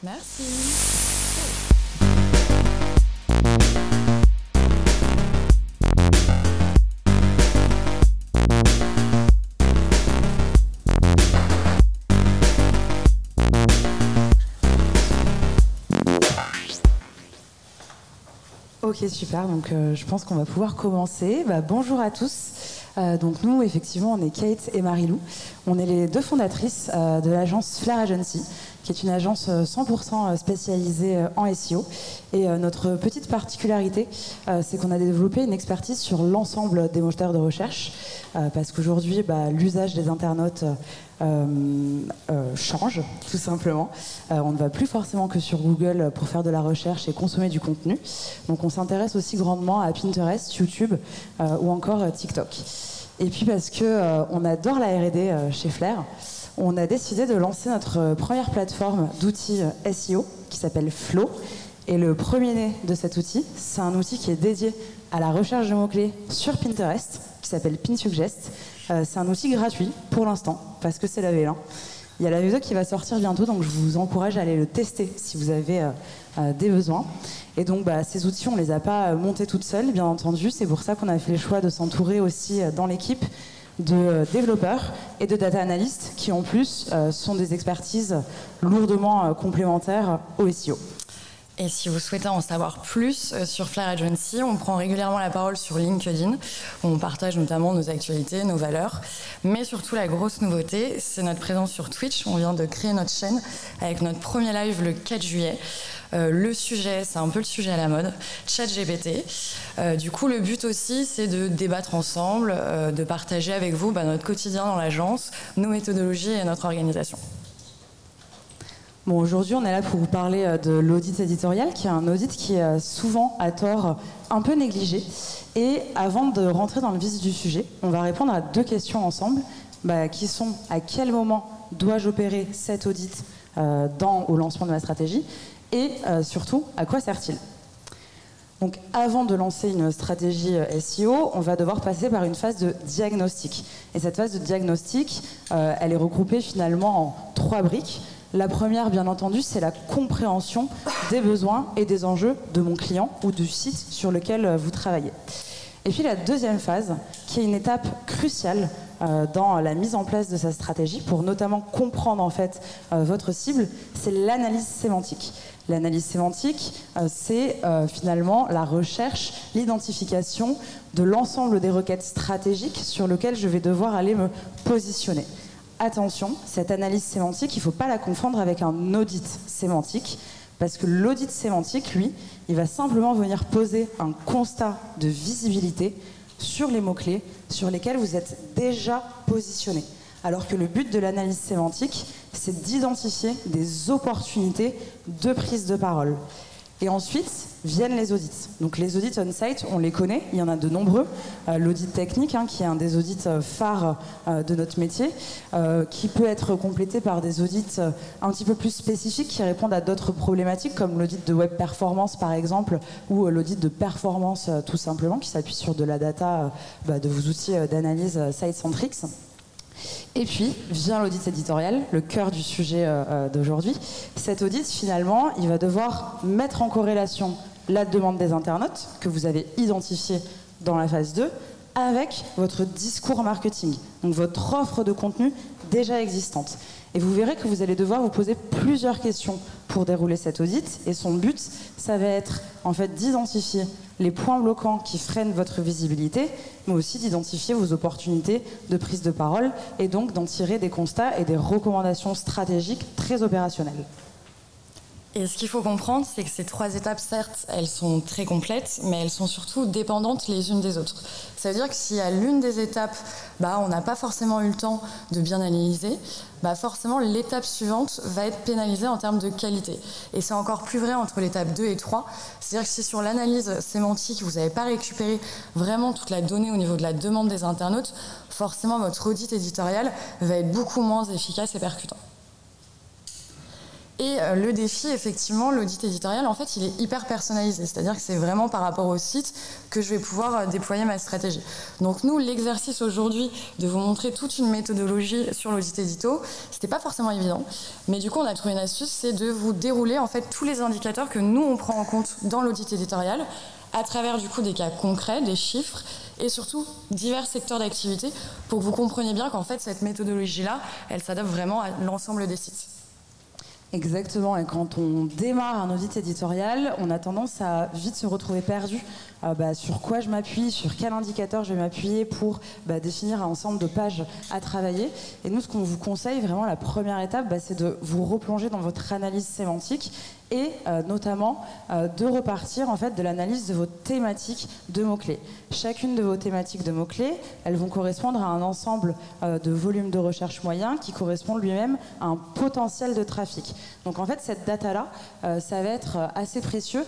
Merci. Ok, super. Donc, je pense qu'on va pouvoir commencer. Bonjour à tous. Donc nous, effectivement, on est Kate et Marie-Lou. On est les deux fondatrices de l'agence Flair Agency, qui est une agence 100% spécialisée en SEO. Et notre petite particularité, c'est qu'on a développé une expertise sur l'ensemble des moteurs de recherche, parce qu'aujourd'hui, l'usage des internautes change, tout simplement. On ne va plus forcément que sur Google pour faire de la recherche et consommer du contenu. Donc on s'intéresse aussi grandement à Pinterest, YouTube ou encore TikTok. Et puis parce qu'on adore la R&D chez Flair, on a décidé de lancer notre première plateforme d'outils SEO qui s'appelle Flow. Et le premier-né de cet outil, c'est un outil qui est dédié à la recherche de mots-clés sur Pinterest, qui s'appelle PinSuggest. C'est un outil gratuit pour l'instant, parce que c'est la V1. Il y a la V2 qui va sortir bientôt, donc je vous encourage à aller le tester si vous avez des besoins. Et donc ces outils, on ne les a pas montés toutes seules, bien entendu. C'est pour ça qu'on a fait le choix de s'entourer aussi dans l'équipe de développeurs et de data analysts qui en plus sont des expertises lourdement complémentaires au SEO. Et si vous souhaitez en savoir plus sur Flair Agency, on prend régulièrement la parole sur LinkedIn, où on partage notamment nos actualités, nos valeurs. Mais surtout, la grosse nouveauté, c'est notre présence sur Twitch. On vient de créer notre chaîne avec notre premier live le 4 juillet. Le sujet, c'est un peu le sujet à la mode, ChatGPT. Du coup, le but aussi, c'est de débattre ensemble, de partager avec vous notre quotidien dans l'agence, nos méthodologies et notre organisation. Bon, aujourd'hui, on est là pour vous parler de l'audit éditorial, qui est un audit qui est souvent, à tort, un peu négligé. Et avant de rentrer dans le vif du sujet, on va répondre à deux questions ensemble, qui sont à quel moment dois-je opérer cet audit au lancement de ma stratégie, et surtout, à quoi sert-il ? Donc, avant de lancer une stratégie SEO, on va devoir passer par une phase de diagnostic. Et cette phase de diagnostic, elle est regroupée finalement en 3 briques. La première, bien entendu, c'est la compréhension des besoins et des enjeux de mon client ou du site sur lequel vous travaillez. Et puis la deuxième phase, qui est une étape cruciale dans la mise en place de sa stratégie, pour notamment comprendre en fait votre cible, c'est l'analyse sémantique. L'analyse sémantique, c'est finalement la recherche, l'identification de l'ensemble des requêtes stratégiques sur lesquelles je vais devoir aller me positionner. Attention, cette analyse sémantique, il ne faut pas la confondre avec un audit sémantique, parce que l'audit sémantique, lui, il va simplement venir poser un constat de visibilité sur les mots-clés sur lesquels vous êtes déjà positionné. Alors que le but de l'analyse sémantique, c'est d'identifier des opportunités de prise de parole. Et ensuite viennent les audits. Donc les audits on-site, on les connaît, il y en a de nombreux. L'audit technique, qui est un des audits phares de notre métier, qui peut être complété par des audits un petit peu plus spécifiques qui répondent à d'autres problématiques, comme l'audit de web performance par exemple, ou l'audit de performance tout simplement, qui s'appuie sur de la data de vos outils d'analyse Sitecentrix. Et puis vient l'audit éditorial, le cœur du sujet d'aujourd'hui. Cet audit, finalement, il va devoir mettre en corrélation la demande des internautes, que vous avez identifiée dans la phase 2, avec votre discours marketing, donc votre offre de contenu déjà existante. Et vous verrez que vous allez devoir vous poser plusieurs questions pour dérouler cet audit. Et son but, ça va être en fait d'identifier les points bloquants qui freinent votre visibilité, mais aussi d'identifier vos opportunités de prise de parole et donc d'en tirer des constats et des recommandations stratégiques très opérationnelles. Et ce qu'il faut comprendre, c'est que ces 3 étapes, certes, elles sont très complètes, mais elles sont surtout dépendantes les unes des autres. Ça veut dire que si à l'une des étapes, on n'a pas forcément eu le temps de bien analyser, forcément l'étape suivante va être pénalisée en termes de qualité. Et c'est encore plus vrai entre l'étape 2 et 3. C'est-à-dire que si sur l'analyse sémantique, vous n'avez pas récupéré vraiment toute la donnée au niveau de la demande des internautes, forcément votre audit éditorial va être beaucoup moins efficace et percutant. Et le défi, effectivement, l'audit éditorial, en fait, il est hyper personnalisé. C'est-à-dire que c'est vraiment par rapport au site que je vais pouvoir déployer ma stratégie. Donc nous, l'exercice aujourd'hui de vous montrer toute une méthodologie sur l'audit édito, c'était pas forcément évident. Mais du coup, on a trouvé une astuce, c'est de vous dérouler en fait tous les indicateurs que nous, on prend en compte dans l'audit éditorial, à travers du coup des cas concrets, des chiffres, et surtout divers secteurs d'activité, pour que vous compreniez bien qu'en fait, cette méthodologie-là, elle s'adapte vraiment à l'ensemble des sites. Exactement, et quand on démarre un audit éditorial, on a tendance à vite se retrouver perdu. Sur quoi je m'appuie, sur quel indicateur je vais m'appuyer pour définir un ensemble de pages à travailler. Et nous, ce qu'on vous conseille, vraiment la première étape, c'est de vous replonger dans votre analyse sémantique et notamment de repartir en fait de l'analyse de vos thématiques de mots-clés. Chacune de vos thématiques de mots-clés, elles vont correspondre à un ensemble de volumes de recherche moyens qui correspondent lui-même à un potentiel de trafic. Donc en fait, cette data-là, ça va être assez précieux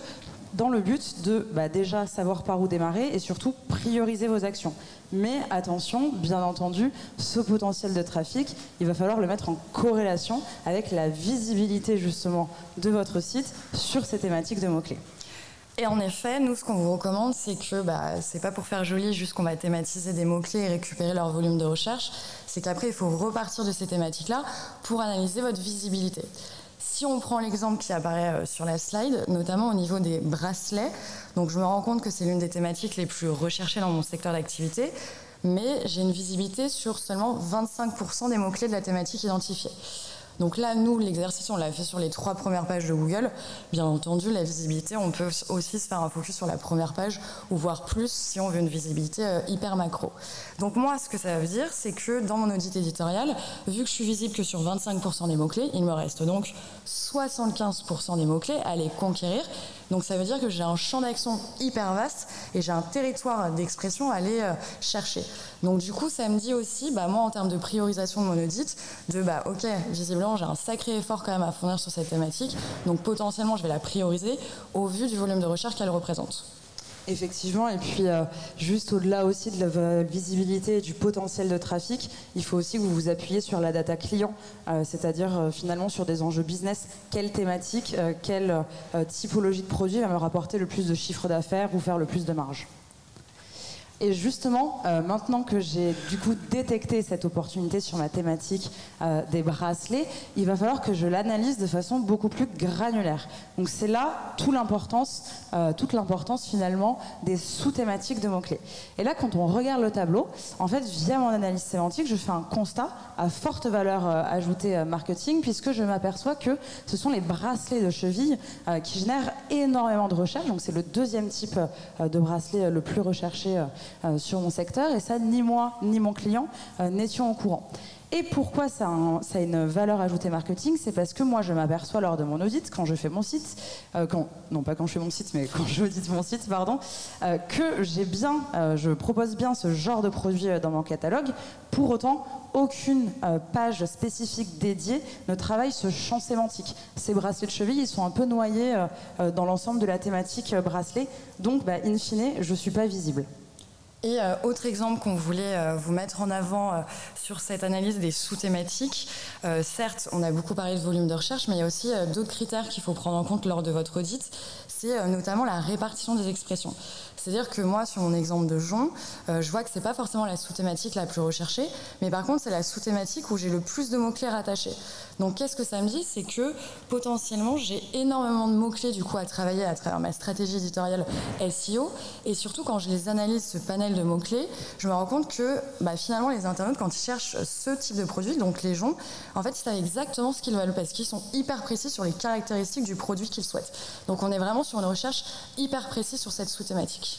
dans le but de déjà savoir par où démarrer et surtout prioriser vos actions. Mais attention, bien entendu, ce potentiel de trafic, il va falloir le mettre en corrélation avec la visibilité justement de votre site sur ces thématiques de mots-clés. Et en effet, nous, ce qu'on vous recommande, c'est que c'est pas pour faire joli juste qu'on va thématiser des mots-clés et récupérer leur volume de recherche, c'est qu'après, il faut repartir de ces thématiques-là pour analyser votre visibilité. Si on prend l'exemple qui apparaît sur la slide, notamment au niveau des bracelets, donc je me rends compte que c'est l'une des thématiques les plus recherchées dans mon secteur d'activité, mais j'ai une visibilité sur seulement 25% des mots-clés de la thématique identifiée. Donc là, nous, l'exercice, on l'a fait sur les 3 premières pages de Google. Bien entendu, la visibilité, on peut aussi se faire un focus sur la première page ou voire plus si on veut une visibilité hyper macro. Donc moi, ce que ça veut dire, c'est que dans mon audit éditorial, vu que je suis visible que sur 25% des mots-clés, il me reste donc 75% des mots-clés à les conquérir. Donc ça veut dire que j'ai un champ d'action hyper vaste et j'ai un territoire d'expression à aller chercher. Donc du coup, ça me dit aussi, moi en termes de priorisation de mon audit, ok, visiblement j'ai un sacré effort quand même à fournir sur cette thématique, donc potentiellement je vais la prioriser au vu du volume de recherche qu'elle représente. Effectivement, et puis juste au-delà aussi de la visibilité et du potentiel de trafic, il faut aussi que vous vous appuyez sur la data client, c'est-à-dire finalement sur des enjeux business. Quelle thématique, quelle typologie de produit va me rapporter le plus de chiffre d'affaires ou faire le plus de marge. Et justement, maintenant que j'ai du coup détecté cette opportunité sur ma thématique des bracelets, il va falloir que je l'analyse de façon beaucoup plus granulaire. Donc c'est là toute l'importance finalement des sous-thématiques de mots-clés. Et là, quand on regarde le tableau, en fait, via mon analyse sémantique, je fais un constat à forte valeur ajoutée marketing, puisque je m'aperçois que ce sont les bracelets de cheville qui génèrent énormément de recherches. Donc c'est le deuxième type de bracelet le plus recherché sur mon secteur, et ça, ni moi ni mon client n'étions au courant. Et pourquoi ça a une valeur ajoutée marketing? C'est parce que moi, je m'aperçois lors de mon audit, quand je fais mon site, non pas quand je fais mon site, mais quand j'audite mon site, pardon, que je propose bien ce genre de produit dans mon catalogue. Pour autant, aucune page spécifique dédiée ne travaille ce champ sémantique. Ces bracelets de cheville, ils sont un peu noyés dans l'ensemble de la thématique bracelet, donc in fine, je ne suis pas visible. Et autre exemple qu'on voulait vous mettre en avant sur cette analyse des sous-thématiques, certes, on a beaucoup parlé de volume de recherche, mais il y a aussi d'autres critères qu'il faut prendre en compte lors de votre audit, c'est notamment la répartition des expressions. C'est-à-dire que moi, sur mon exemple de jonc, je vois que c'est pas forcément la sous-thématique la plus recherchée, mais par contre, c'est la sous-thématique où j'ai le plus de mots-clés rattachés. Donc, qu'est-ce que ça me dit? C'est que potentiellement, j'ai énormément de mots-clés du coup à travailler à travers ma stratégie éditoriale SEO, et surtout quand je les analyse, ce panel de mots-clés, je me rends compte que finalement, les internautes, quand ils cherchent ce type de produit, donc les joncs, en fait, ils savent exactement ce qu'ils veulent parce qu'ils sont hyper précis sur les caractéristiques du produit qu'ils souhaitent. Donc, on est vraiment sur une recherche hyper précise sur cette sous-thématique.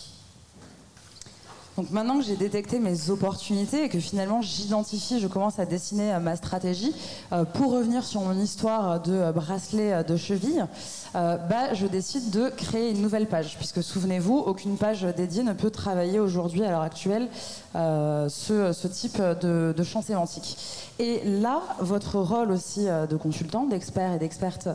Donc maintenant que j'ai détecté mes opportunités et que finalement j'identifie, je commence à dessiner ma stratégie, pour revenir sur mon histoire de bracelet de cheville, je décide de créer une nouvelle page, puisque souvenez-vous, aucune page dédiée ne peut travailler aujourd'hui à l'heure actuelle ce type de champ sémantique. Et là, votre rôle aussi de consultant, d'expert et d'experte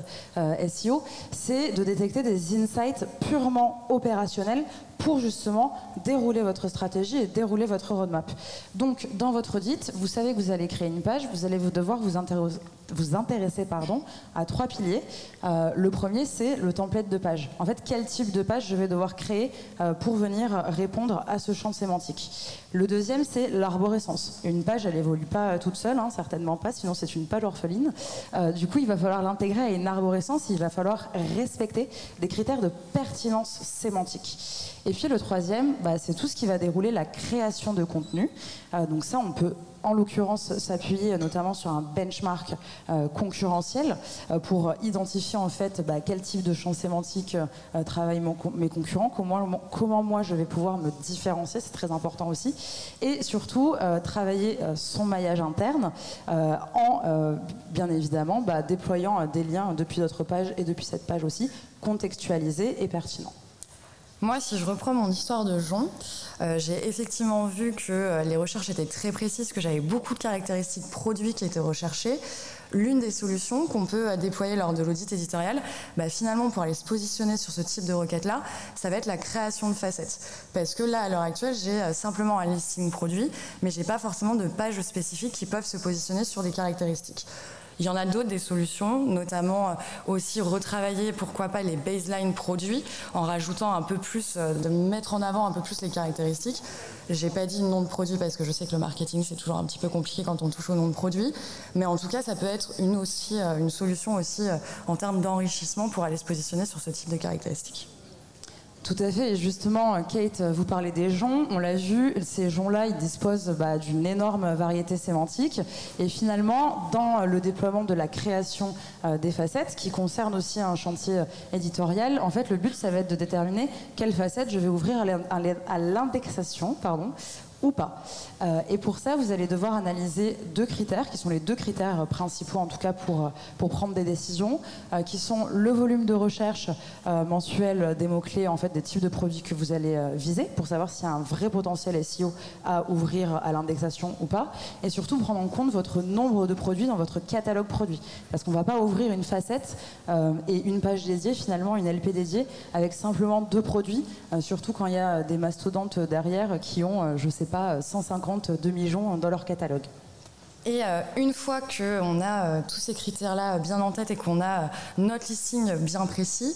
SEO, c'est de détecter des insights purement opérationnels pour justement dérouler votre stratégie stratégie et dérouler votre roadmap. Donc, dans votre audit, vous savez que vous allez créer une page, vous allez devoir vous intéresser à 3 piliers. Le premier, c'est le template de page. En fait, quel type de page je vais devoir créer pour venir répondre à ce champ sémantique. Le deuxième, c'est l'arborescence. Une page, elle évolue pas toute seule, certainement pas, sinon c'est une page orpheline. Du coup, il va falloir l'intégrer à une arborescence, il va falloir respecter des critères de pertinence sémantique. Et puis le troisième, c'est tout ce qui va dérouler la création de contenu. Donc ça, on peut en l'occurrence s'appuyer notamment sur un benchmark concurrentiel pour identifier en fait quel type de champ sémantique travaillent mes concurrents, comment moi je vais pouvoir me différencier, c'est très important aussi, et surtout travailler son maillage interne en bien évidemment déployant des liens depuis d'autres pages et depuis cette page aussi contextualisés et pertinents. Moi, si je reprends mon histoire de Jon, j'ai effectivement vu que les recherches étaient très précises, que j'avais beaucoup de caractéristiques produits qui étaient recherchées. L'une des solutions qu'on peut déployer lors de l'audit éditorial, finalement, pour aller se positionner sur ce type de requête-là, ça va être la création de facettes. Parce que là, à l'heure actuelle, j'ai simplement un listing produit, mais je n'ai pas forcément de pages spécifiques qui peuvent se positionner sur des caractéristiques. Il y en a d'autres, des solutions, notamment aussi retravailler, pourquoi pas, les baselines produits en rajoutant un peu plus, de mettre en avant un peu plus les caractéristiques. J'ai pas dit nom de produit parce que je sais que le marketing c'est toujours un petit peu compliqué quand on touche au nom de produit, mais en tout cas ça peut être une solution aussi en termes d'enrichissement pour aller se positionner sur ce type de caractéristiques. Tout à fait, et justement, Kate, vous parlez des joncs, on l'a vu, ces joncs-là, ils disposent d'une énorme variété sémantique, et finalement, dans le déploiement de la création des facettes, qui concerne aussi un chantier éditorial, en fait, le but, ça va être de déterminer quelles facettes je vais ouvrir à l'indexation, ou pas. Et pour ça, vous allez devoir analyser 2 critères, qui sont les 2 critères principaux, en tout cas pour prendre des décisions, qui sont le volume de recherche mensuel des mots-clés, en fait, des types de produits que vous allez viser, pour savoir s'il y a un vrai potentiel SEO à ouvrir à l'indexation ou pas, et surtout prendre en compte votre nombre de produits dans votre catalogue produit. Parce qu'on ne va pas ouvrir une facette et une page dédiée, finalement, une LP dédiée, avec simplement 2 produits, surtout quand il y a des mastodontes derrière qui ont, je sais pas, 150 demi-joncs dans leur catalogue. Et une fois qu'on a tous ces critères-là bien en tête et qu'on a notre listing bien précis,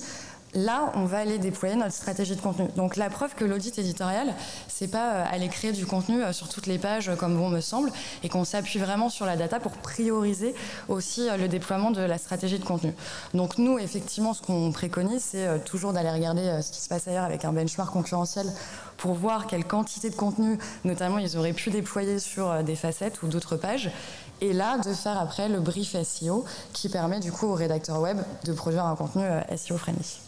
là, on va aller déployer notre stratégie de contenu. Donc la preuve que l'audit éditorial, c'est pas aller créer du contenu sur toutes les pages comme bon me semble, et qu'on s'appuie vraiment sur la data pour prioriser aussi le déploiement de la stratégie de contenu. Donc nous, effectivement, ce qu'on préconise, c'est toujours d'aller regarder ce qui se passe ailleurs avec un benchmark concurrentiel pour voir quelle quantité de contenu, notamment, ils auraient pu déployer sur des facettes ou d'autres pages. Et là, de faire après le brief SEO qui permet du coup au rédacteur web de produire un contenu SEO friendly.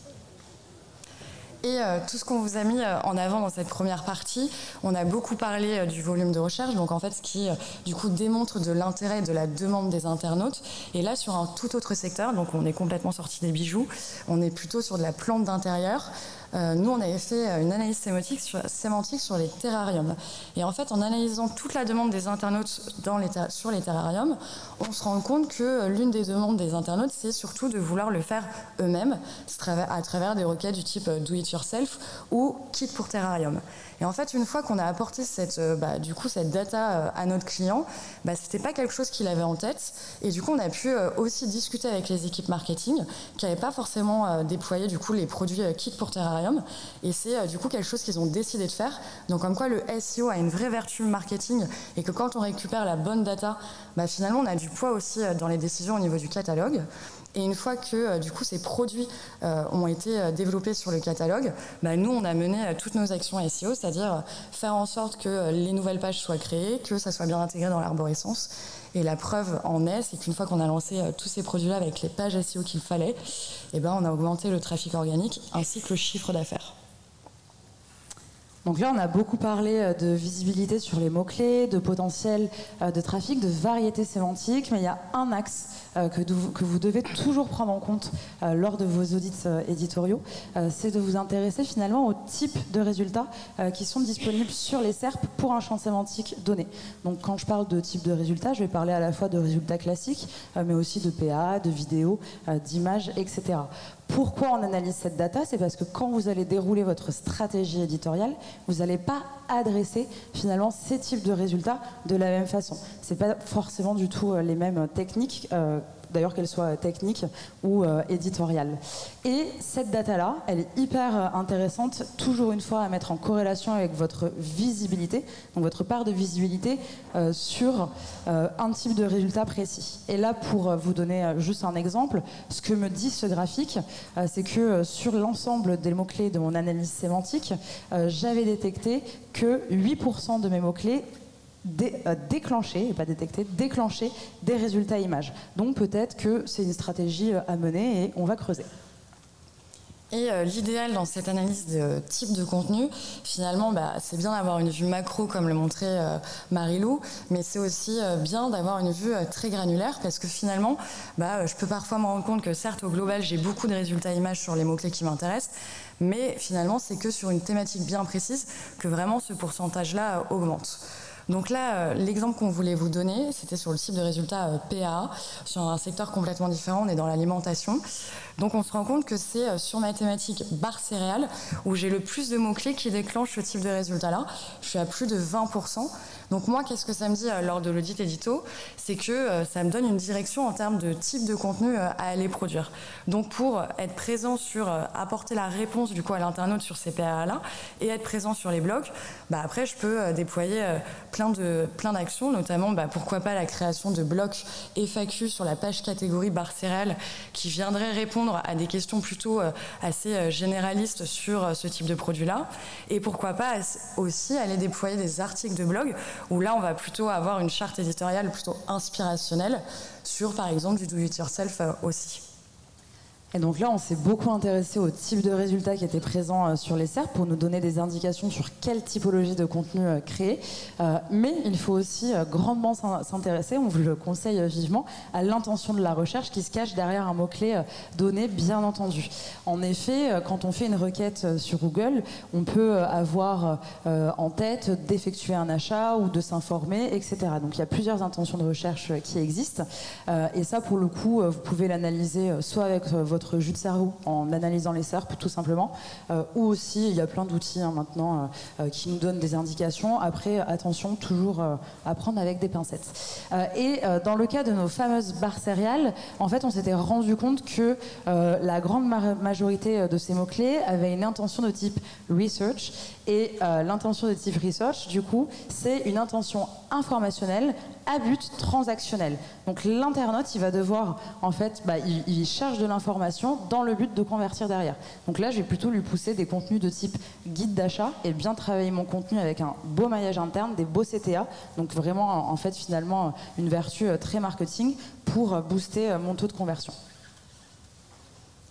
Et tout ce qu'on vous a mis en avant dans cette première partie, on a beaucoup parlé du volume de recherche, donc en fait ce qui du coup démontre de l'intérêt et de la demande des internautes. Et là sur un tout autre secteur, donc on est complètement sorti des bijoux, on est plutôt sur de la plante d'intérieur. Nous, on avait fait une analyse sémantique sur les terrariums. Et en fait, en analysant toute la demande des internautes sur les terrariums, on se rend compte que l'une des demandes des internautes, c'est surtout de vouloir le faire eux-mêmes à travers des requêtes du type do it yourself ou kit pour terrarium. Et en fait, une fois qu'on a apporté cette data à notre client, c'était pas quelque chose qu'il avait en tête. Et du coup, on a pu aussi discuter avec les équipes marketing qui n'avaient pas forcément déployé du coup les produits kit pour terrarium. Et c'est du coup quelque chose qu'ils ont décidé de faire. Donc comme quoi le SEO a une vraie vertu marketing et que quand on récupère la bonne data, finalement on a du poids aussi dans les décisions au niveau du catalogue. Et une fois que du coup ces produits ont été développés sur le catalogue, nous on a mené toutes nos actions SEO, c'est-à-dire faire en sorte que les nouvelles pages soient créées, que ça soit bien intégré dans l'arborescence. Et la preuve en est, c'est qu'une fois qu'on a lancé tous ces produits-là avec les pages SEO qu'il fallait, on a augmenté le trafic organique ainsi que le chiffre d'affaires. Donc là, on a beaucoup parlé de visibilité sur les mots-clés, de potentiel de trafic, de variété sémantique, mais il y a un axe que vous devez toujours prendre en compte lors de vos audits éditoriaux, c'est de vous intéresser finalement au type de résultats qui sont disponibles sur les SERP pour un champ sémantique donné. Donc quand je parle de type de résultats, je vais parler à la fois de résultats classiques, mais aussi de PA, de vidéos, d'images, etc. Pourquoi on analyse cette data? C'est parce que quand vous allez dérouler votre stratégie éditoriale, vous n'allez pas adresser finalement ces types de résultats de la même façon. Ce n'est pas forcément du tout les mêmes techniques, d'ailleurs qu'elles soient techniques ou éditoriales. Et cette data-là, elle est hyper intéressante, toujours une fois à mettre en corrélation avec votre visibilité, donc votre part de visibilité sur un type de résultat précis. Et là, pour vous donner juste un exemple, ce que me dit ce graphique, c'est que sur l'ensemble des mots-clés de mon analyse sémantique, j'avais détecté que 8% de mes mots-clés déclencher, et pas détecter, déclencher des résultats images. Donc peut-être que c'est une stratégie à mener et on va creuser. Et l'idéal dans cette analyse de type de contenu, finalement, c'est bien d'avoir une vue macro comme le montrait Marie-Lou, mais c'est aussi bien d'avoir une vue très granulaire parce que finalement, je peux parfois me rendre compte que certes, au global, j'ai beaucoup de résultats images sur les mots-clés qui m'intéressent, mais finalement, c'est que sur une thématique bien précise que vraiment ce pourcentage-là augmente. Donc là, l'exemple qu'on voulait vous donner, c'était sur le type de résultat PA, sur un secteur complètement différent, on est dans l'alimentation. Donc on se rend compte que c'est sur ma thématique barre céréales où j'ai le plus de mots-clés qui déclenchent ce type de résultat-là. Je suis à plus de 20%. Donc moi, qu'est-ce que ça me dit lors de l'audit édito? C'est que ça me donne une direction en termes de type de contenu à aller produire. Donc pour être présent sur, apporter la réponse du coup à l'internaute sur ces PA-là et être présent sur les blogs, après je peux déployer plein d'actions, notamment pourquoi pas la création de blocs FAQ sur la page catégorie barre céréales qui viendraient répondre à des questions plutôt assez généralistes sur ce type de produit-là. Et pourquoi pas aussi aller déployer des articles de blog où là on va plutôt avoir une charte éditoriale plutôt inspirationnelle sur par exemple du do-it-yourself aussi. Et donc là, on s'est beaucoup intéressé au type de résultats qui étaient présents sur les SERP pour nous donner des indications sur quelle typologie de contenu créer. Mais il faut aussi grandement s'intéresser, on vous le conseille vivement, à l'intention de la recherche qui se cache derrière un mot-clé donné, bien entendu. En effet, quand on fait une requête sur Google, on peut avoir en tête d'effectuer un achat ou de s'informer, etc. Donc il y a plusieurs intentions de recherche qui existent. Et ça, pour le coup, vous pouvez l'analyser soit avec votre jus de cerveau en analysant les SERP tout simplement, ou aussi il y a plein d'outils maintenant qui nous donnent des indications. Après, attention, toujours à prendre avec des pincettes. Et dans le cas de nos fameuses barres céréales, en fait on s'était rendu compte que la grande majorité de ces mots-clés avaient une intention de type research, et l'intention de type research, du coup, c'est une intention informationnelle à but transactionnel. Donc l'internaute, il va devoir, en fait, il cherche de l'information dans le but de convertir derrière. Donc là, je vais plutôt lui pousser des contenus de type guide d'achat et bien travailler mon contenu avec un beau maillage interne, des beaux CTA. Donc vraiment, en fait, finalement, une vertu très marketing pour booster mon taux de conversion.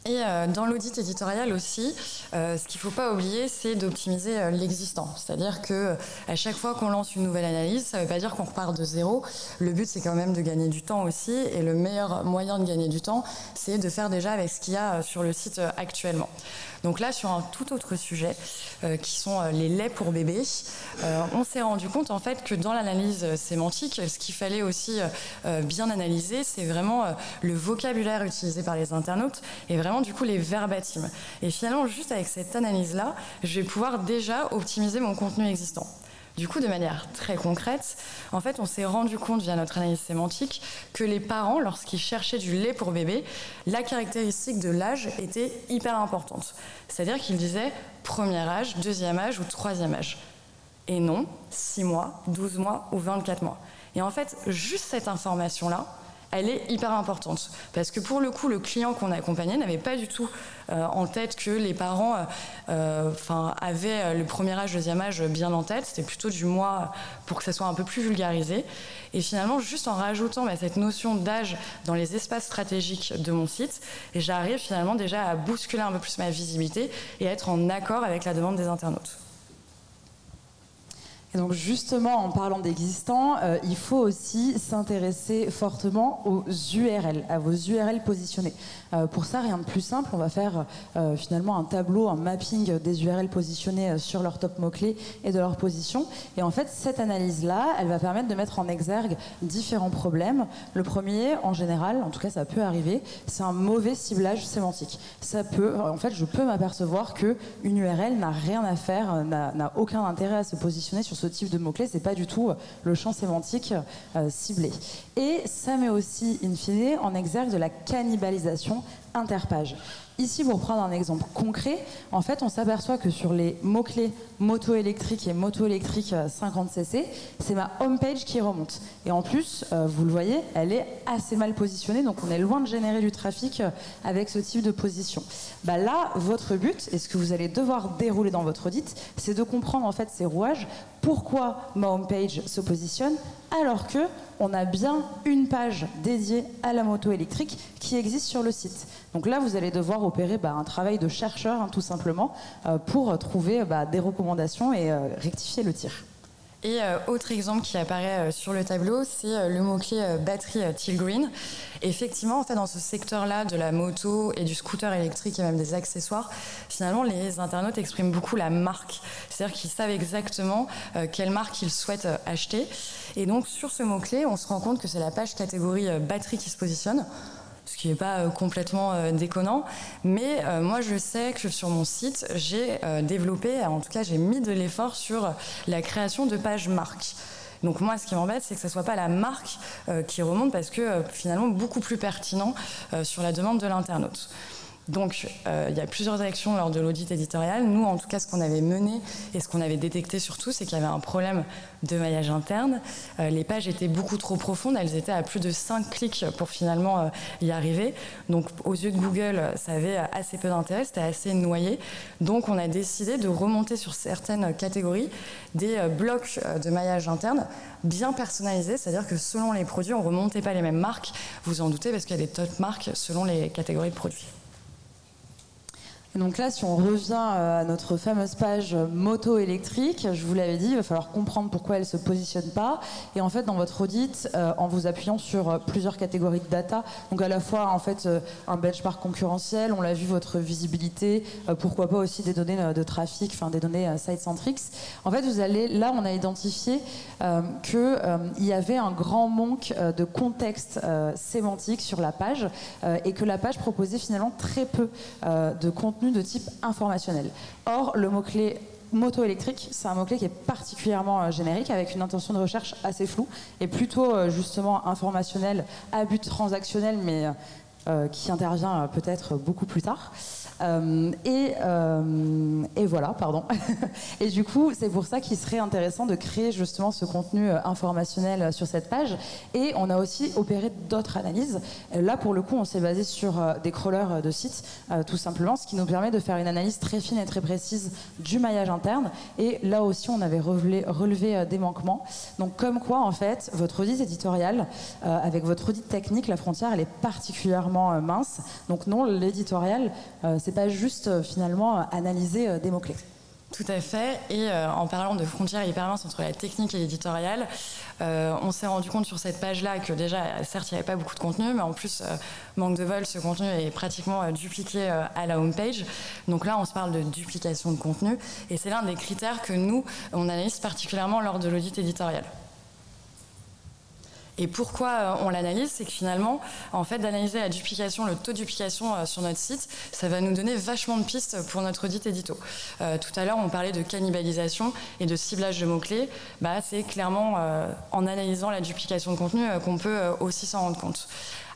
Et dans l'audit éditorial aussi, ce qu'il ne faut pas oublier, c'est d'optimiser l'existant. C'est-à-dire qu'à chaque fois qu'on lance une nouvelle analyse, ça ne veut pas dire qu'on repart de zéro. Le but, c'est quand même de gagner du temps aussi. Et le meilleur moyen de gagner du temps, c'est de faire déjà avec ce qu'il y a sur le site actuellement. Donc là, sur un tout autre sujet, qui sont les laits pour bébés, on s'est rendu compte en fait que dans l'analyse sémantique, ce qu'il fallait aussi bien analyser, c'est vraiment le vocabulaire utilisé par les internautes et vraiment du coup les verbatims. Et finalement, juste avec cette analyse-là, je vais pouvoir déjà optimiser mon contenu existant. Du coup, de manière très concrète, en fait, on s'est rendu compte via notre analyse sémantique que les parents, lorsqu'ils cherchaient du lait pour bébé, la caractéristique de l'âge était hyper importante. C'est-à-dire qu'ils disaient premier âge, deuxième âge ou troisième âge. Et non, 6 mois, 12 mois ou 24 mois. Et en fait, juste cette information-là, elle est hyper importante. Parce que pour le coup, le client qu'on a accompagné n'avait pas du tout en tête que les parents avaient le premier âge, deuxième âge bien en tête. C'était plutôt du mois pour que ça soit un peu plus vulgarisé. Et finalement, juste en rajoutant cette notion d'âge dans les espaces stratégiques de mon site, j'arrive finalement déjà à bousculer un peu plus ma visibilité et à être en accord avec la demande des internautes. Et donc justement, en parlant d'existants, il faut aussi s'intéresser fortement aux URL, à vos URL positionnés. Pour ça, rien de plus simple, on va faire finalement un tableau, un mapping des URL positionnés sur leur top mots-clés et de leur position. Et en fait, cette analyse-là, elle va permettre de mettre en exergue différents problèmes. Le premier, en général, en tout cas ça peut arriver, c'est un mauvais ciblage sémantique. Ça peut, en fait, je peux m'apercevoir qu'une URL n'a rien à faire, n'a aucun intérêt à se positionner sur ce type de mots-clés, c'est pas du tout le champ sémantique ciblé. Et ça met aussi, in fine, en exergue de la cannibalisation interpage. Ici, pour prendre un exemple concret, en fait, on s'aperçoit que sur les mots-clés moto électrique et moto électrique 50cc, c'est ma homepage qui remonte. Et en plus, vous le voyez, elle est assez mal positionnée, donc on est loin de générer du trafic avec ce type de position. Bah là, votre but, et ce que vous allez devoir dérouler dans votre audit, c'est de comprendre en fait ces rouages, pourquoi ma homepage se positionne, alors que on a bien une page dédiée à la moto électrique qui existe sur le site. Donc là, vous allez devoir opérer un travail de chercheur, tout simplement, pour trouver des recommandations et rectifier le tir. Et autre exemple qui apparaît sur le tableau, c'est le mot-clé batterie teal green. Effectivement, en fait, dans ce secteur-là de la moto et du scooter électrique et même des accessoires, finalement, les internautes expriment beaucoup la marque. C'est-à-dire qu'ils savent exactement quelle marque ils souhaitent acheter. Et donc, sur ce mot-clé, on se rend compte que c'est la page catégorie batterie qui se positionne. Ce qui n'est pas complètement déconnant, mais moi je sais que sur mon site, j'ai développé, en tout cas j'ai mis de l'effort sur la création de pages marques. Donc moi ce qui m'embête, c'est que ce ne soit pas la marque qui remonte, parce que finalement beaucoup plus pertinent sur la demande de l'internaute. Donc, il y a plusieurs actions lors de l'audit éditorial. Nous, en tout cas, ce qu'on avait mené et ce qu'on avait détecté surtout, c'est qu'il y avait un problème de maillage interne. Les pages étaient beaucoup trop profondes. Elles étaient à plus de 5 clics pour finalement y arriver. Donc, aux yeux de Google, ça avait assez peu d'intérêt. C'était assez noyé. Donc, on a décidé de remonter sur certaines catégories des blocs de maillage interne bien personnalisés. C'est-à-dire que selon les produits, on ne remontait pas les mêmes marques. Vous en doutez, parce qu'il y a des top marques selon les catégories de produits. Donc là, si on revient à notre fameuse page moto électrique, je vous l'avais dit, il va falloir comprendre pourquoi elle ne se positionne pas. Et en fait, dans votre audit, en vous appuyant sur plusieurs catégories de data, donc à la fois en fait un benchmark concurrentiel, on l'a vu, votre visibilité, pourquoi pas aussi des données de trafic, enfin des données site-centrics. En fait, vous allez, là, on a identifié qu'il y avait un grand manque de contexte sémantique sur la page et que la page proposait finalement très peu de contenu de type informationnel. Or, le mot-clé moto électrique, c'est un mot-clé qui est particulièrement générique, avec une intention de recherche assez floue, et plutôt justement informationnel à but transactionnel, mais qui intervient peut-être beaucoup plus tard. Et voilà, pardon. Et du coup, c'est pour ça qu'il serait intéressant de créer justement ce contenu informationnel sur cette page. Et on a aussi opéré d'autres analyses. Là, pour le coup, on s'est basé sur des crawlers de sites, tout simplement, ce qui nous permet de faire une analyse très fine et très précise du maillage interne. Et là aussi, on avait relevé des manquements. Donc, comme quoi, en fait, votre audit éditorial, avec votre audit technique, la frontière, elle est particulièrement mince. Donc non, l'éditorial, c'est pas juste finalement analyser des mots-clés. Tout à fait. Et en parlant de frontières hyper minces entre la technique et l'éditorial, on s'est rendu compte sur cette page-là que déjà, certes, il n'y avait pas beaucoup de contenu, mais en plus, manque de vol, ce contenu est pratiquement dupliqué à la homepage. Donc là, on se parle de duplication de contenu. Et c'est l'un des critères que nous, on analyse particulièrement lors de l'audit éditorial. Et pourquoi on l'analyse, c'est que finalement, en fait, d'analyser la duplication, le taux de duplication sur notre site, ça va nous donner vachement de pistes pour notre audit édito. Tout à l'heure, on parlait de cannibalisation et de ciblage de mots-clés. C'est clairement en analysant la duplication de contenu qu'on peut aussi s'en rendre compte.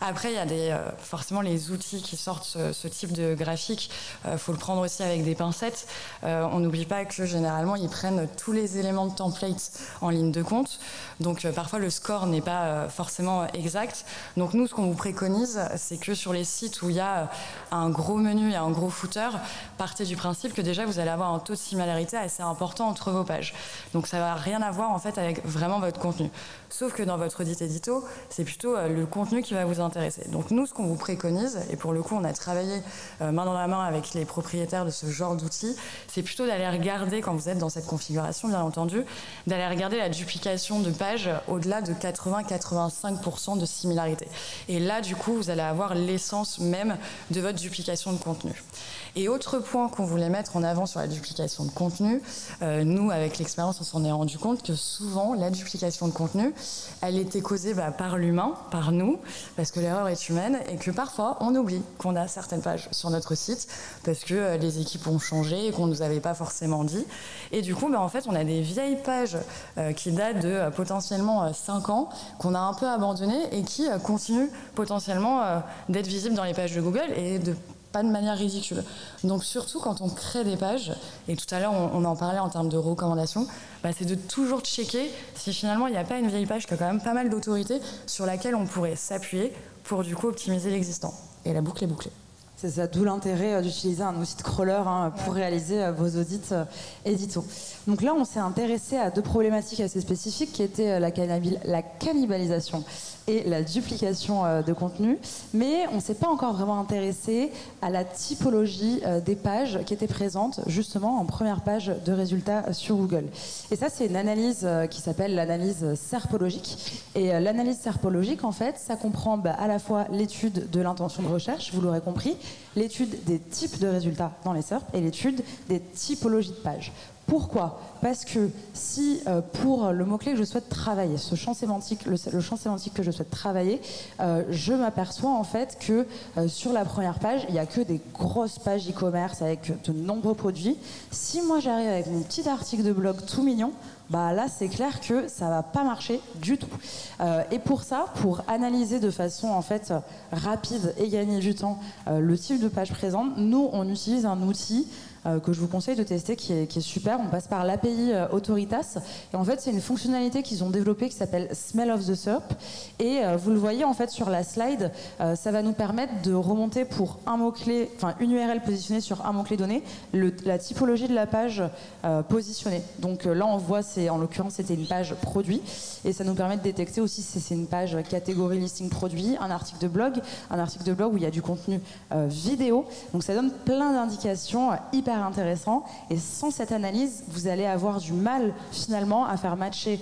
Après, il y a forcément les outils qui sortent ce type de graphique. Faut le prendre aussi avec des pincettes. On n'oublie pas que généralement, ils prennent tous les éléments de template en ligne de compte. Donc parfois, le score n'est pas forcément exact. Donc nous, ce qu'on vous préconise, c'est que sur les sites où il y a un gros menu et un gros footer, partez du principe que déjà, vous allez avoir un taux de similarité assez important entre vos pages. Donc ça va rien avoir en fait avec vraiment votre contenu. Sauf que dans votre audit édito, c'est plutôt le contenu qui va vous intéresser. intéresser. Donc nous, ce qu'on vous préconise, et pour le coup, on a travaillé main dans la main avec les propriétaires de ce genre d'outils, c'est plutôt d'aller regarder, quand vous êtes dans cette configuration, bien entendu, d'aller regarder la duplication de pages au-delà de 80-85% de similarité. Et là, du coup, vous allez avoir l'essence même de votre duplication de contenu. Et autre point qu'on voulait mettre en avant sur la duplication de contenu, nous, avec l'expérience, on s'en est rendu compte que souvent, la duplication de contenu, elle était causée par l'humain, par nous, parce que l'erreur est humaine, et que parfois, on oublie qu'on a certaines pages sur notre site, parce que les équipes ont changé et qu'on ne nous avait pas forcément dit. Et du coup, en fait, on a des vieilles pages qui datent de potentiellement 5 ans, qu'on a un peu abandonnées et qui continuent potentiellement d'être visibles dans les pages de Google et pas de manière ridicule. Donc surtout quand on crée des pages, et tout à l'heure on en parlait en termes de recommandations, c'est de toujours checker si finalement il n'y a pas une vieille page qui a quand même pas mal d'autorité sur laquelle on pourrait s'appuyer pour du coup optimiser l'existant. Et la boucle est bouclée. C'est ça, d'où l'intérêt d'utiliser un outil de crawler pour réaliser vos audits édito. Donc là, on s'est intéressé à 2 problématiques assez spécifiques qui étaient la cannibalisation et la duplication de contenu, mais on ne s'est pas encore vraiment intéressé à la typologie des pages qui étaient présentes justement en première page de résultats sur Google. Et ça, c'est une analyse qui s'appelle l'analyse serpologique. Et l'analyse serpologique, en fait, ça comprend à la fois l'étude de l'intention de recherche, vous l'aurez compris, l'étude des types de résultats dans les SERP et l'étude des typologies de pages. Pourquoi ? Parce que si pour le mot-clé que je souhaite travailler, ce champ sémantique, le champ sémantique que je souhaite travailler, je m'aperçois en fait que sur la première page, il n'y a que des grosses pages e-commerce avec de nombreux produits. Si moi j'arrive avec mon petit article de blog tout mignon, là c'est clair que ça va pas marcher du tout. Et pour ça, pour analyser de façon en fait rapide et gagner du temps le type de page présente, nous on utilise un outil que je vous conseille de tester qui est super. On passe par l'API Autoritas et en fait c'est une fonctionnalité qu'ils ont développée qui s'appelle Smell of the SERP et vous le voyez en fait sur la slide, ça va nous permettre de remonter pour un mot-clé, enfin une URL positionnée sur un mot-clé donné, la typologie de la page positionnée. Donc là on voit, en l'occurrence c'était une page produit et ça nous permet de détecter aussi si c'est une page catégorie listing produit, un article de blog où il y a du contenu vidéo. Donc ça donne plein d'indications hyper intéressant et sans cette analyse vous allez avoir du mal finalement à faire matcher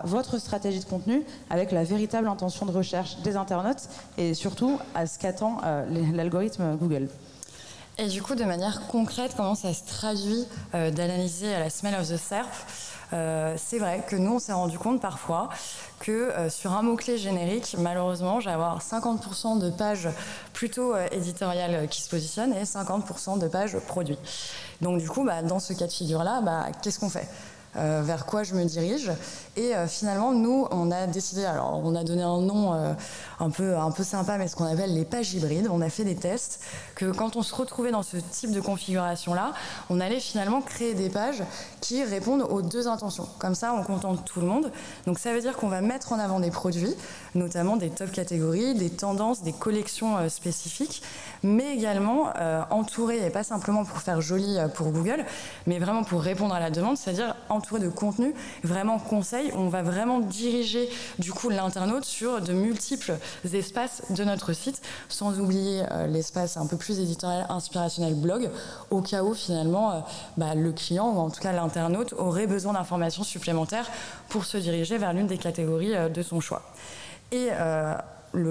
votre stratégie de contenu avec la véritable intention de recherche des internautes et surtout à ce qu'attend l'algorithme Google. Et du coup, de manière concrète, comment ça se traduit d'analyser à la Smell of the SERP? C'est vrai que nous, on s'est rendu compte parfois que sur un mot-clé générique, malheureusement, j'ai avoir 50% de pages plutôt éditoriales qui se positionnent et 50% de pages produits. Donc du coup, dans ce cas de figure-là, qu'est-ce qu'on fait ? Vers quoi je me dirige. Et finalement, nous, on a décidé, alors on a donné un nom un peu sympa, mais ce qu'on appelle les pages hybrides. On a fait des tests que quand on se retrouvait dans ce type de configuration-là, on allait finalement créer des pages qui répondent aux 2 intentions. Comme ça, on contente tout le monde. Donc ça veut dire qu'on va mettre en avant des produits, notamment des top catégories, des tendances, des collections spécifiques, mais également entourées, et pas simplement pour faire joli pour Google, mais vraiment pour répondre à la demande, c'est-à-dire entouré de contenu vraiment conseil. On va vraiment diriger du coup l'internaute sur de multiples espaces de notre site, sans oublier l'espace un peu plus éditorial, inspirationnel blog, au cas où finalement le client ou en tout cas l'internaute aurait besoin d'informations supplémentaires pour se diriger vers l'une des catégories de son choix. Et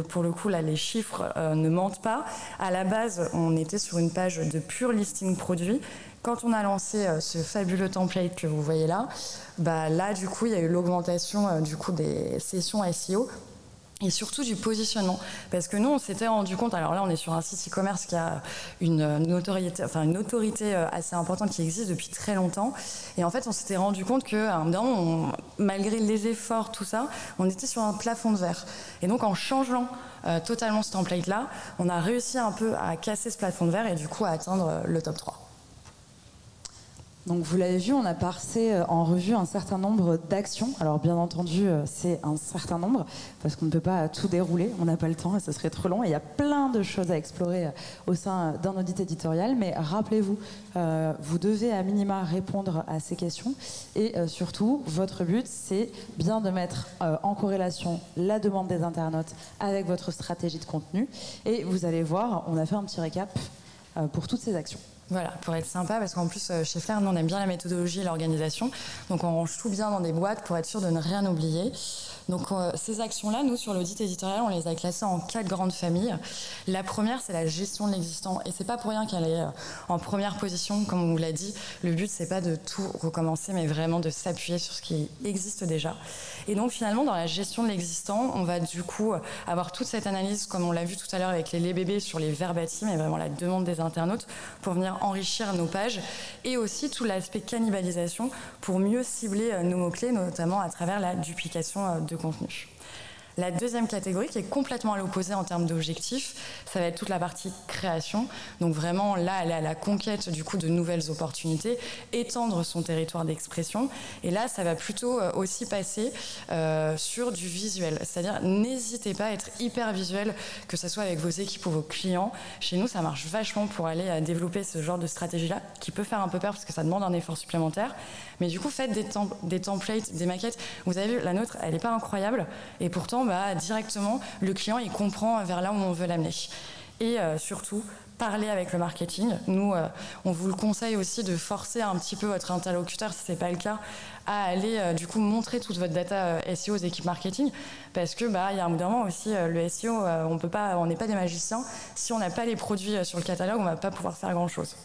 pour le coup, là, les chiffres ne mentent pas. À la base, on était sur une page de pur listing produit. Quand on a lancé ce fabuleux template que vous voyez là, là, du coup, il y a eu l'augmentation des sessions SEO et surtout du positionnement. Parce que nous, on s'était rendu compte, alors là, on est sur un site e-commerce qui a une autorité assez importante qui existe depuis très longtemps. Et en fait, on s'était rendu compte qu'à un moment, malgré les efforts, tout ça, on était sur un plafond de verre. Et donc, en changeant totalement ce template-là, on a réussi un peu à casser ce plafond de verre et du coup à atteindre le top 3. Donc vous l'avez vu, on a passé en revue un certain nombre d'actions. Alors bien entendu, c'est un certain nombre, parce qu'on ne peut pas tout dérouler, on n'a pas le temps et ce serait trop long. Et il y a plein de choses à explorer au sein d'un audit éditorial. Mais rappelez-vous, vous devez à minima répondre à ces questions. Et surtout, votre but, c'est bien de mettre en corrélation la demande des internautes avec votre stratégie de contenu. Et vous allez voir, on a fait un petit récap pour toutes ces actions. Voilà, pour être sympa, parce qu'en plus, chez Flair, nous, on aime bien la méthodologie et l'organisation. Donc, on range tout bien dans des boîtes pour être sûr de ne rien oublier. Donc, ces actions-là, nous, sur l'audit éditorial, on les a classées en 4 grandes familles. La première, c'est la gestion de l'existant. Et c'est pas pour rien qu'elle est en première position, comme on vous l'a dit. Le but, c'est pas de tout recommencer, mais vraiment de s'appuyer sur ce qui existe déjà. Et donc, finalement, dans la gestion de l'existant, on va du coup avoir toute cette analyse, comme on l'a vu tout à l'heure avec les bébés, sur les verbatims et vraiment la demande des internautes pour venir enrichir nos pages, et aussi tout l'aspect cannibalisation pour mieux cibler nos mots-clés, notamment à travers la duplication de contenu. La deuxième catégorie, qui est complètement à l'opposé en termes d'objectifs, ça va être toute la partie création. Donc vraiment, là, elle est à la conquête du coup de nouvelles opportunités, étendre son territoire d'expression. Et là, ça va plutôt aussi passer sur du visuel. C'est-à-dire, n'hésitez pas à être hyper visuel, que ce soit avec vos équipes ou vos clients. Chez nous, ça marche vachement pour aller développer ce genre de stratégie-là, qui peut faire un peu peur parce que ça demande un effort supplémentaire. Mais du coup, faites des templates, des maquettes. Vous avez vu, la nôtre, elle n'est pas incroyable. Et pourtant, directement, le client, il comprend vers là où on veut l'amener. Et surtout, parler avec le marketing. Nous, on vous le conseille aussi de forcer un petit peu votre interlocuteur, si ce n'est pas le cas, à aller du coup montrer toute votre data SEO aux équipes marketing. Parce que il y a un bout d'un moment aussi, le SEO, on n'est pas des magiciens. Si on n'a pas les produits sur le catalogue, on ne va pas pouvoir faire grand-chose.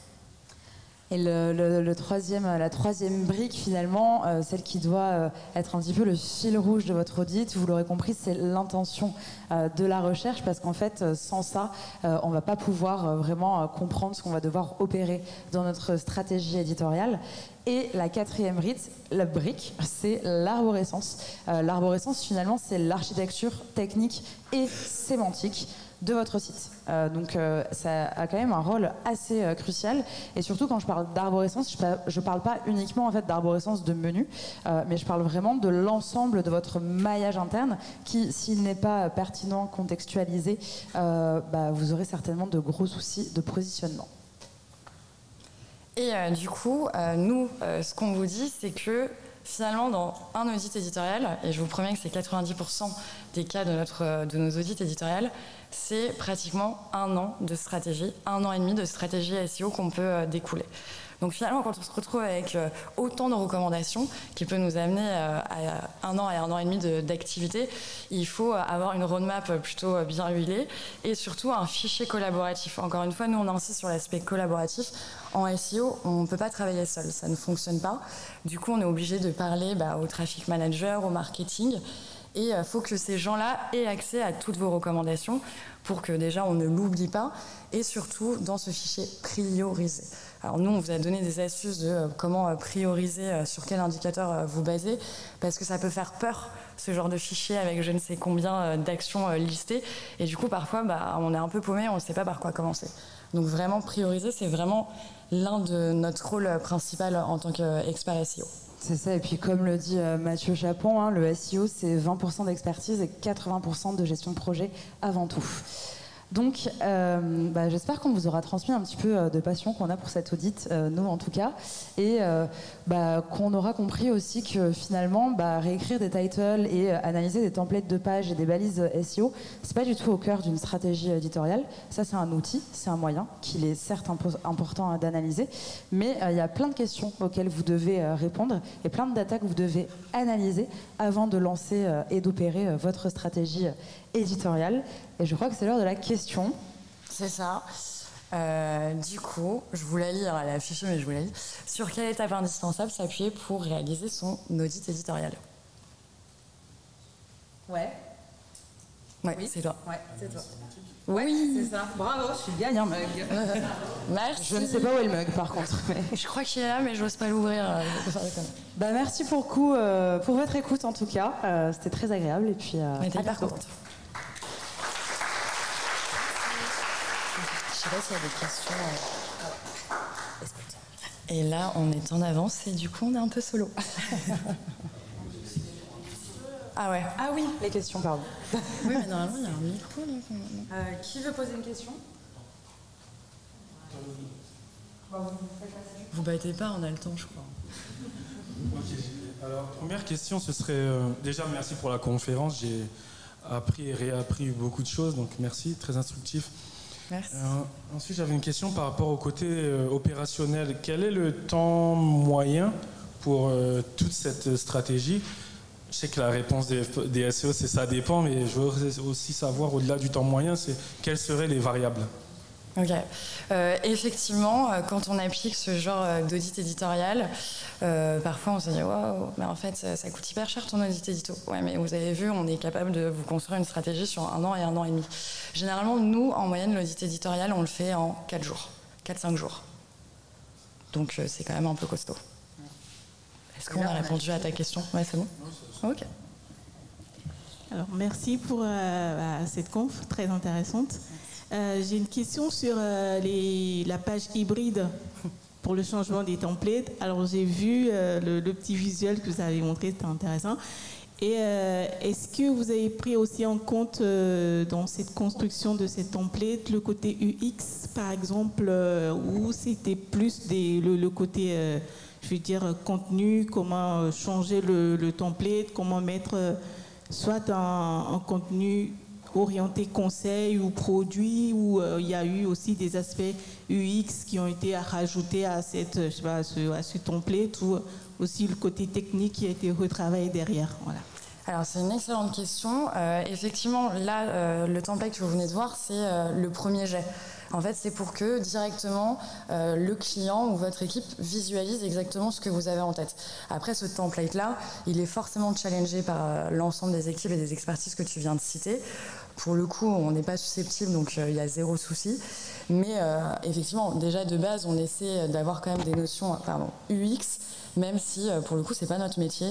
Et la troisième brique, finalement, celle qui doit être un petit peu le fil rouge de votre audit, vous l'aurez compris, c'est l'intention de la recherche, parce qu'en fait, sans ça, on ne va pas pouvoir vraiment comprendre ce qu'on va devoir opérer dans notre stratégie éditoriale. Et la quatrième brique, c'est l'arborescence. L'arborescence, finalement, c'est l'architecture technique et sémantique de votre site. Donc ça a quand même un rôle assez crucial, et surtout quand je parle d'arborescence, je parle pas uniquement en fait d'arborescence de menu, mais je parle vraiment de l'ensemble de votre maillage interne qui, s'il n'est pas pertinent, contextualisé, vous aurez certainement de gros soucis de positionnement. Et du coup, nous, ce qu'on vous dit, c'est que finalement, dans un audit éditorial, et je vous promets que c'est 90% des cas de nos audits éditoriaux, c'est pratiquement 1 an de stratégie, 1 an et demi de stratégie SEO qu'on peut découler. Donc finalement, quand on se retrouve avec autant de recommandations qui peut nous amener à 1 an et 1 an et demi d'activité, il faut avoir une roadmap plutôt bien huilée et surtout un fichier collaboratif. Encore une fois, nous on insiste sur l'aspect collaboratif. En SEO, on ne peut pas travailler seul, ça ne fonctionne pas. Du coup, on est obligé de parler au traffic manager, au marketing. Et il faut que ces gens-là aient accès à toutes vos recommandations pour que déjà on ne l'oublie pas, et surtout dans ce fichier priorisé. Alors nous, on vous a donné des astuces de comment prioriser, sur quel indicateur vous basez, parce que ça peut faire peur, ce genre de fichier avec je ne sais combien d'actions listées, et du coup parfois on est un peu paumé, on ne sait pas par quoi commencer. Donc vraiment prioriser, c'est vraiment l'un de notre rôle principal en tant qu'expert SEO. C'est ça, et puis comme le dit Mathieu Chapon, le SEO c'est 20% d'expertise et 80% de gestion de projet avant tout. Donc j'espère qu'on vous aura transmis un petit peu de passion qu'on a pour cet audit, nous en tout cas, et qu'on aura compris aussi que finalement réécrire des titles et analyser des templates de pages et des balises SEO, c'est pas du tout au cœur d'une stratégie éditoriale. Ça c'est un outil, c'est un moyen qu'il est certes important d'analyser, mais il y a plein de questions auxquelles vous devez répondre et plein de data que vous devez analyser avant de lancer et d'opérer votre stratégie éditoriale. Et je crois que c'est l'heure de la question. C'est ça. Du coup, je vous la lis, elle est affichée, mais je vous la lis. Sur quelle étape indispensable s'appuyer pour réaliser son audit éditorial? Ouais. Ouais, oui. C'est toi. Ouais, c'est toi. Oui, c'est ça. Bravo, je suis le gagnant mug. Merci. Je ne sais pas où est le mug par contre. Mais... Je crois qu'il est là, mais j'ose pas l'ouvrir. Merci pour votre écoute en tout cas. C'était très agréable et puis. On était hyper contente. Je sais pas s'il y a des questions. Et là, on est en avance et du coup, on est un peu solo. Ah ouais. Ah oui, les questions, pardon. Oui, mais normalement, il y a un micro. Là. Qui veut poser une question? Vous battez pas, on a le temps, je crois. Ok. Alors, première question, ce serait... déjà, merci pour la conférence. J'ai appris et réappris beaucoup de choses, donc merci, très instructif. Merci. Ensuite, j'avais une question par rapport au côté opérationnel. Quel est le temps moyen pour toute cette stratégie? Je sais que la réponse des SEO, c'est ça dépend, mais je veux aussi savoir, au-delà du temps moyen, c'est quelles seraient les variables? Ok. Effectivement, quand on applique ce genre d'audit éditorial, parfois on se dit waouh, mais en fait ça coûte hyper cher ton audit édito. Ouais, mais vous avez vu, on est capable de vous construire une stratégie sur 1 an et 1 an et demi. Généralement, nous, en moyenne, l'audit éditorial, on le fait en 4 jours, 4-5 jours. Donc c'est quand même un peu costaud. Est-ce qu'on a répondu à ta question? Ouais, c'est bon. Ok. Alors, merci pour cette conf très intéressante. J'ai une question sur la page hybride pour le changement des templates. Alors, j'ai vu le petit visuel que vous avez montré, c'était intéressant. Et est-ce que vous avez pris aussi en compte dans cette construction de ces templates le côté UX, par exemple, ou c'était plus le côté, je veux dire, contenu, comment changer le template, comment mettre soit un contenu orienté conseil ou produit, où il y a eu aussi des aspects UX qui ont été rajoutés à ce template, ou aussi le côté technique qui a été retravaillé derrière. Voilà. Alors c'est une excellente question. Effectivement, là, le template que vous venez de voir, c'est le premier jet. En fait, c'est pour que directement le client ou votre équipe visualise exactement ce que vous avez en tête. Après, ce template-là, il est forcément challengé par l'ensemble des équipes et des expertises que tu viens de citer. Pour le coup, on n'est pas susceptible, donc il y a zéro souci. Mais effectivement, déjà de base, on essaie d'avoir quand même des notions UX, même si pour le coup, c'est pas notre métier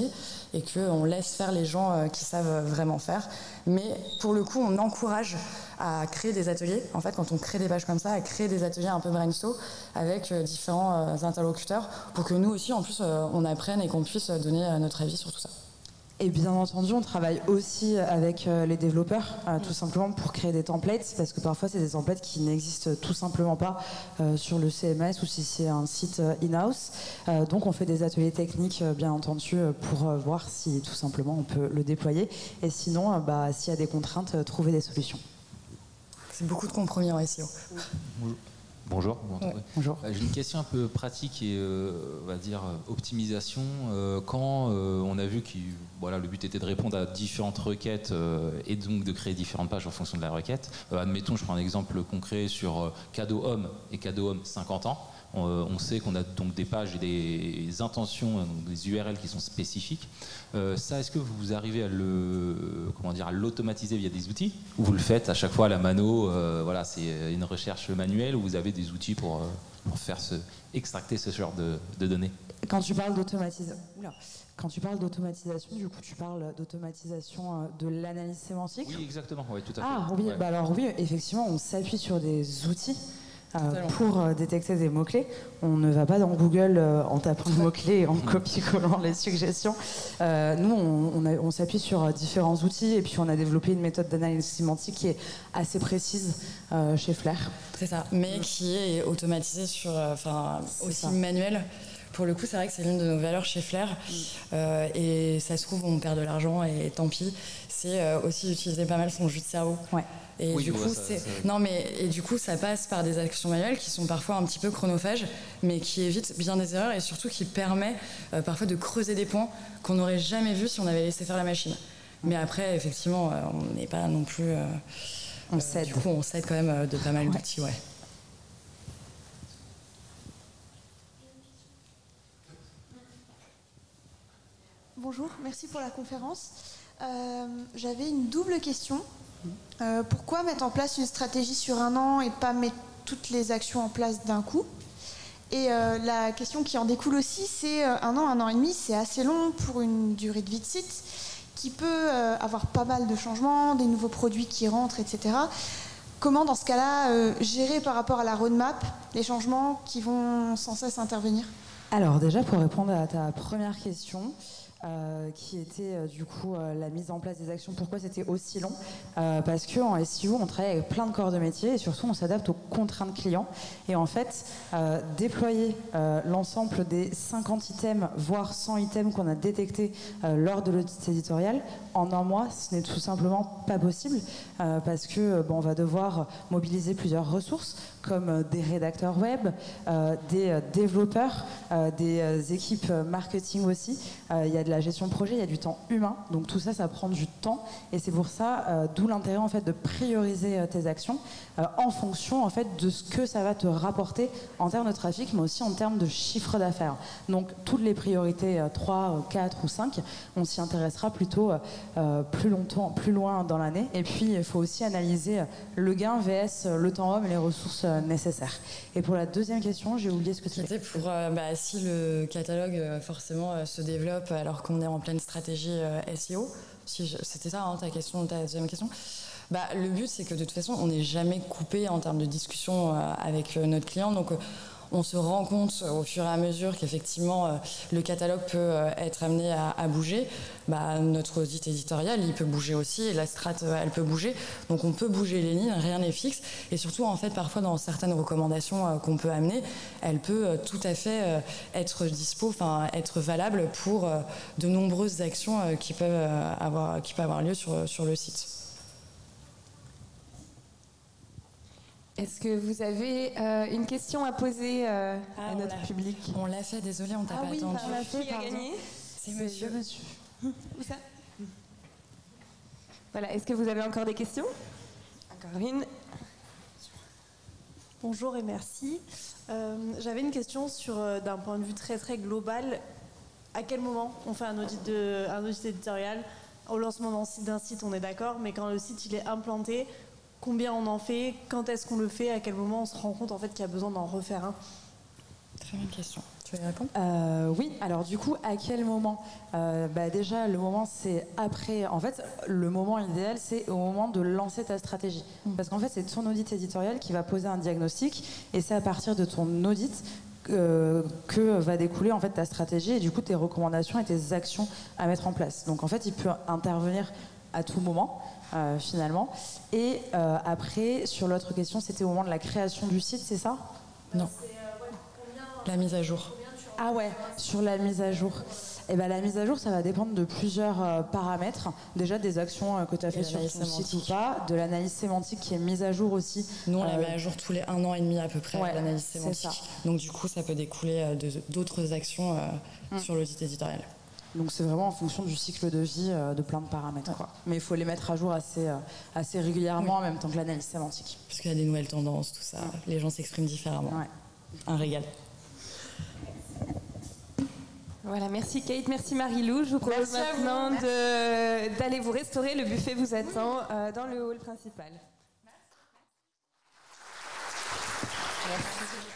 et qu'on laisse faire les gens qui savent vraiment faire. Mais pour le coup, on encourage à créer des ateliers. En fait, quand on crée des pages comme ça, à créer des ateliers un peu brainstorm avec différents interlocuteurs pour que nous aussi, en plus, on apprenne et qu'on puisse donner notre avis sur tout ça. Et bien entendu, on travaille aussi avec les développeurs, tout simplement pour créer des templates, parce que parfois c'est des templates qui n'existent tout simplement pas sur le CMS ou si c'est un site in-house. Donc on fait des ateliers techniques, bien entendu, pour voir si tout simplement on peut le déployer. Et sinon, s'il y a des contraintes, trouver des solutions. C'est beaucoup de compromis en SEO. Bonjour, vous m'entendez? Ouais, bonjour. J'ai une question un peu pratique et on va dire optimisation. Quand on a vu que le but était de répondre à différentes requêtes et donc de créer différentes pages en fonction de la requête. Admettons, je prends un exemple concret sur cadeau homme et cadeau homme 50 ans. On sait qu'on a donc des pages et des intentions, donc des URL qui sont spécifiques. Ça, est-ce que vous arrivez à l'automatiser via des outils, ou vous le faites à chaque fois à la mano? C'est une recherche manuelle, ou vous avez des outils pour faire extracter ce genre de données? Quand tu parles d'automatisation, du coup, tu parles d'automatisation de l'analyse sémantique? Oui, exactement, oui, tout à fait. Ah oui, ouais. Alors oui, effectivement, on s'appuie sur des outils pour détecter des mots-clés. On ne va pas dans Google en tapant le mot-clé et en copier-collant les suggestions. Nous, on s'appuie sur différents outils et puis on a développé une méthode d'analyse sémantique qui est assez précise chez Flair. C'est ça, mais qui est automatisée aussi manuel. Pour le coup, c'est vrai que c'est l'une de nos valeurs chez Flair. Et ça se trouve, on perd de l'argent et tant pis. C'est aussi utiliser pas mal son jus de cerveau. Ouais. Et oui, du coup, du coup, ça passe par des actions manuelles qui sont parfois un petit peu chronophages, mais qui évitent bien des erreurs et surtout qui permet parfois de creuser des points qu'on n'aurait jamais vus si on avait laissé faire la machine. Mais après, effectivement, on n'est pas non plus. On cède. Du coup, on cède quand même de pas mal d'outils, ouais. Bonjour, merci pour la conférence. J'avais une double question. Pourquoi mettre en place une stratégie sur 1 an et pas mettre toutes les actions en place d'un coup? Et la question qui en découle aussi, c'est 1 an, 1 an et demi, c'est assez long pour une durée de vie de site qui peut avoir pas mal de changements, des nouveaux produits qui rentrent, etc. comment dans ce cas-là gérer par rapport à la roadmap les changements qui vont sans cesse intervenir? Alors déjà, pour répondre à ta première question, qui était du coup la mise en place des actions. Pourquoi c'était aussi long? Parce qu'en SEO, on travaille avec plein de corps de métier et surtout on s'adapte aux contraintes clients. Et en fait, déployer l'ensemble des 50 items, voire 100 items qu'on a détectés lors de l'audit éditorial, en un mois, ce n'est tout simplement pas possible parce que on va devoir mobiliser plusieurs ressources comme des rédacteurs web, des développeurs, des équipes marketing aussi. Il y a de la gestion de projet, il y a du temps humain, donc tout ça, ça prend du temps et c'est pour ça, d'où l'intérêt en fait de prioriser tes actions en fonction en fait de ce que ça va te rapporter en termes de trafic, mais aussi en termes de chiffre d'affaires. Donc toutes les priorités 3, 4 ou 5, on s'y intéressera plutôt plus loin dans l'année. Et puis il faut aussi analyser le gain vs le temps homme et les ressources nécessaires. Et pour la deuxième question, j'ai oublié ce que c'était. C'était pour si le catalogue forcément se développe alors qu'on est en pleine stratégie SEO. C'était ça ta question, ta deuxième question. Le but, c'est que de toute façon, on n'est jamais coupé en termes de discussion avec notre client. Donc, on se rend compte au fur et à mesure qu'effectivement, le catalogue peut être amené à bouger. Notre audit éditorial, il peut bouger aussi, et la strat, elle peut bouger. Donc, on peut bouger les lignes, rien n'est fixe. Et surtout, en fait, parfois, dans certaines recommandations qu'on peut amener, elle peut tout à fait être dispo, être valable pour de nombreuses actions qui peuvent avoir lieu sur le site. Est-ce que vous avez une question à poser à notre public? On l'a fait, désolé, on t'a pas attendu. On l'a fait, qui a gagné? C'est monsieur. Où ça? Voilà, est-ce que vous avez encore des questions? Encore une. Bonjour et merci. J'avais une question sur, d'un point de vue très très global, à quel moment on fait un audit éditorial? Au lancement d'un site, on est d'accord, mais quand le site il est implanté, combien on en fait? Quand est-ce qu'on le fait? À quel moment on se rend compte en fait qu'il y a besoin d'en refaire un? Très bonne question. Tu veux y répondre? Oui, alors du coup, à quel moment? Déjà, le moment, c'est après. En fait, le moment idéal, c'est au moment de lancer ta stratégie. Parce qu'en fait, c'est ton audit éditorial qui va poser un diagnostic et c'est à partir de ton audit que va découler en fait ta stratégie et du coup tes recommandations et tes actions à mettre en place. Donc en fait, il peut intervenir à tout moment. Finalement. Et après, sur l'autre question, c'était au moment de la création du site, c'est ça? Non. La mise à jour. Ah ouais, sur la mise à jour. La mise à jour, ça va dépendre de plusieurs paramètres. Déjà, des actions que tu as fait sur ton site ou pas, de l'analyse sémantique qui est mise à jour aussi. Nous, on la met à jour tous les 1 an et demi à peu près, l'analyse sémantique. Ça. Donc du coup, ça peut découler d'autres actions sur l'audit éditorial. Donc c'est vraiment en fonction du cycle de vie de plein de paramètres. Quoi. Mais il faut les mettre à jour assez régulièrement en même temps que l'analyse sémantique. Parce qu'il y a des nouvelles tendances, tout ça. Les gens s'expriment différemment. Ouais. Un régal. Voilà, merci Kate, merci Marie-Lou. Je vous propose maintenant d'aller vous restaurer. Le buffet vous attend dans le hall principal. Merci.